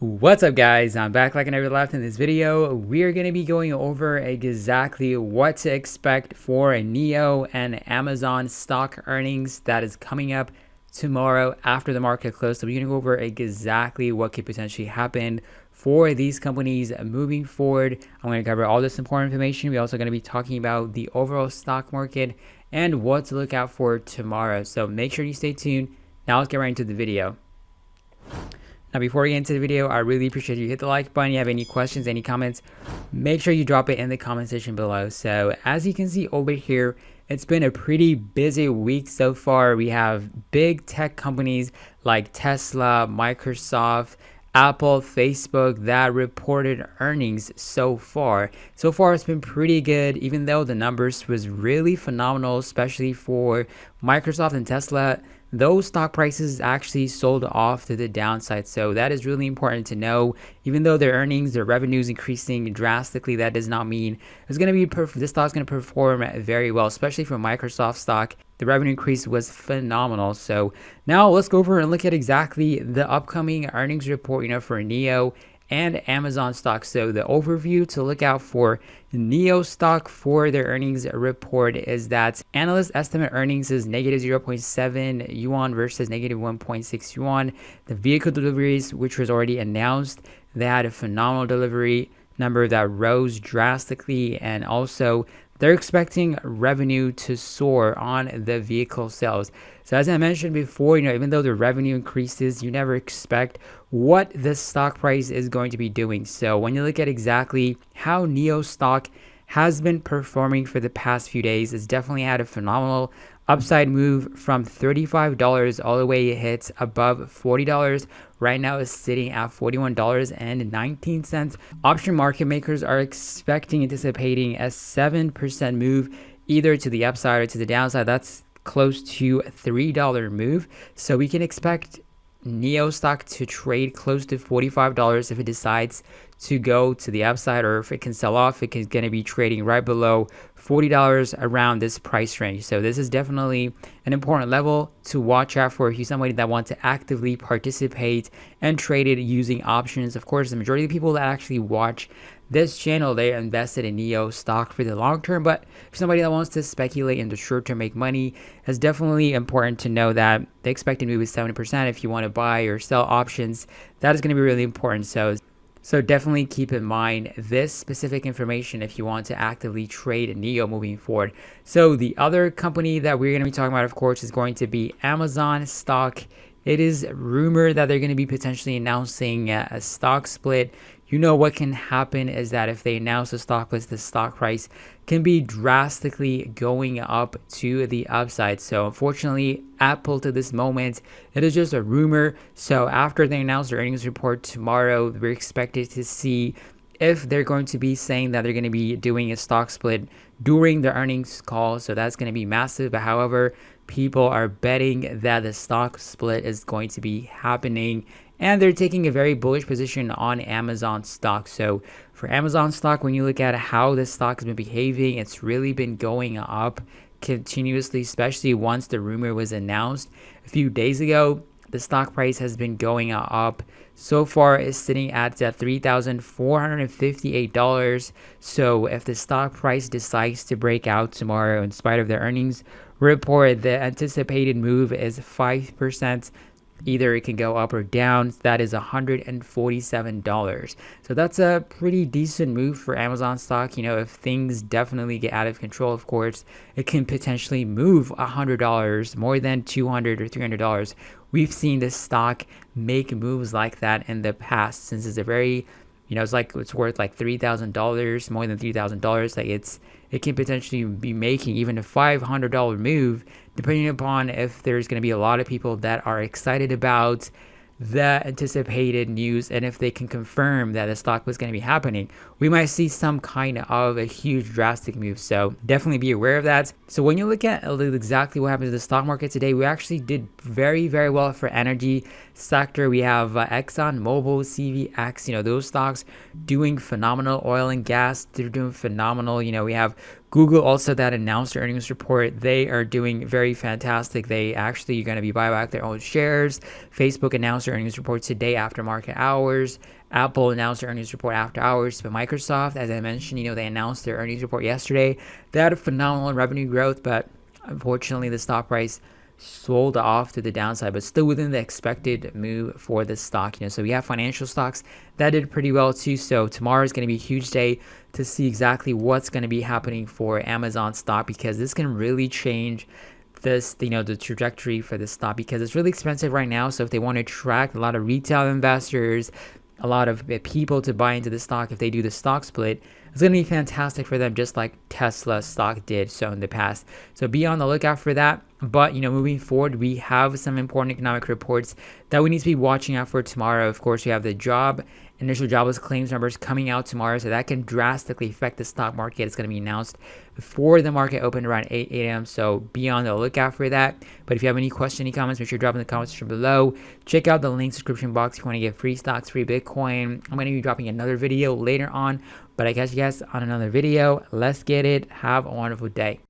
What's up, guys? I'm back like I never left. In this video we are going to be going over exactly what to expect for NIO and Amazon stock earnings that is coming up tomorrow after the market close. So we're going to go over exactly what could potentially happen for these companies moving forward. I'm going to cover all this important information. We're also going to be talking about the overall stock market and what to look out for tomorrow, so make sure you stay tuned. Now let's get right into the video. Now, before we get into the video, I really appreciate you hit the like button. If you have any questions, any comments, make sure you drop it in the comment section below. So as you can see over here, it's been a pretty busy week so far. We have big tech companies like Tesla, Microsoft, Apple, Facebook that reported earnings so far. So far, it's been pretty good, even though the numbers was really phenomenal, especially for Microsoft and Tesla. Those stock prices actually sold off to the downside, so that is really important to know. Even though their earnings, their revenues increasing drastically, that does not mean it's going to be this stock's going to perform very well, especially for Microsoft stock. The revenue increase was phenomenal. So now let's go over and look at exactly the upcoming earnings report, for NIO and Amazon stock. So the overview to look out for NIO stock for their earnings report is that analyst estimate earnings is negative 0.7 yuan versus negative 1.6 yuan. The vehicle deliveries, which was already announced, they had a phenomenal delivery number that rose drastically, and also they're expecting revenue to soar on the vehicle sales. So as I mentioned before, even though the revenue increases, you never expect what the stock price is going to be doing. So when you look at exactly how NIO stock has been performing for the past few days, it's definitely had a phenomenal upside move from $35 all the way it hits above $40. Right now is sitting at $41.19. Option market makers are anticipating a 7% move either to the upside or to the downside. That's close to $3 move. So we can expect NIO stock to trade close to $45 if it decides to go to the upside, or if it can sell off, it is going to be trading right below $40 around this price range. So this is definitely an important level to watch out for if you're somebody that wants to actively participate and trade it using options. Of course, the majority of the people that actually watch this channel, they're invested in NIO stock for the long term, but if somebody that wants to speculate in the short term, make money, it's definitely important to know that the expected move is 70%. If you want to buy or sell options, that is going to be really important. So definitely keep in mind this specific information if you want to actively trade NIO moving forward. So the other company that we're going to be talking about, of course, is going to be Amazon stock. It is rumored that they're going to be potentially announcing a stock split. What can happen is that if they announce a stock split, the stock price can be drastically going up to the upside. So unfortunately, Apple to this moment, it is just a rumor. So after they announce their earnings report tomorrow, we're expected to see if they're going to be saying that they're going to be doing a stock split during the earnings call. So that's going to be massive. But however, people are betting that the stock split is going to be happening, and they're taking a very bullish position on Amazon stock. So for Amazon stock, when you look at how this stock has been behaving, it's really been going up continuously, especially once the rumor was announced a few days ago. The stock price has been going up. So far, it's sitting at $3,458. So if the stock price decides to break out tomorrow, in spite of the earnings report, the anticipated move is 5%. Either it can go up or down. That is $147. So that's a pretty decent move for Amazon stock. If things definitely get out of control, of course, it can potentially move $100, more than $200 or $300. We've seen this stock make moves like that in the past, since it's a very, it's worth like $3,000, more than $3,000. Like it can potentially be making even a $500 move, depending upon if there's going to be a lot of people that are excited about the anticipated news, and if they can confirm that the stock was going to be happening, we might see some kind of a huge drastic move. So definitely be aware of that. So when you look at exactly what happens to the stock market today, we actually did very, very well for energy sector. We have Exxon Mobil, CVX, those stocks doing phenomenal. Oil and gas, they're doing phenomenal. We have Google also that announced their earnings report. They are doing very fantastic. They actually are going to be buying back their own shares. Facebook announced announced their earnings report today after market hours. Apple announced their earnings report after hours. But Microsoft, as I mentioned, they announced their earnings report yesterday. They had a phenomenal revenue growth, but unfortunately the stock price sold off to the downside, but still within the expected move for the stock. So we have financial stocks that did pretty well too. So tomorrow is going to be a huge day to see exactly what's going to be happening for Amazon stock, because this can really change this, the trajectory for this stock, because it's really expensive right now. So if they want to attract a lot of retail investors, a lot of people to buy into the stock, if they do the stock split, it's going to be fantastic for them, just like Tesla stock did so in the past. So be on the lookout for that. But, moving forward, we have some important economic reports that we need to be watching out for tomorrow. Of course, we have the initial jobless claims numbers coming out tomorrow. So that can drastically affect the stock market. It's going to be announced before the market opened around 8 a.m. So be on the lookout for that. But if you have any questions, any comments, make sure to drop in the comments section below. Check out the link description box if you want to get free stocks, free Bitcoin. I'm going to be dropping another video later on, but I catch you guys on another video. Let's get it. Have a wonderful day.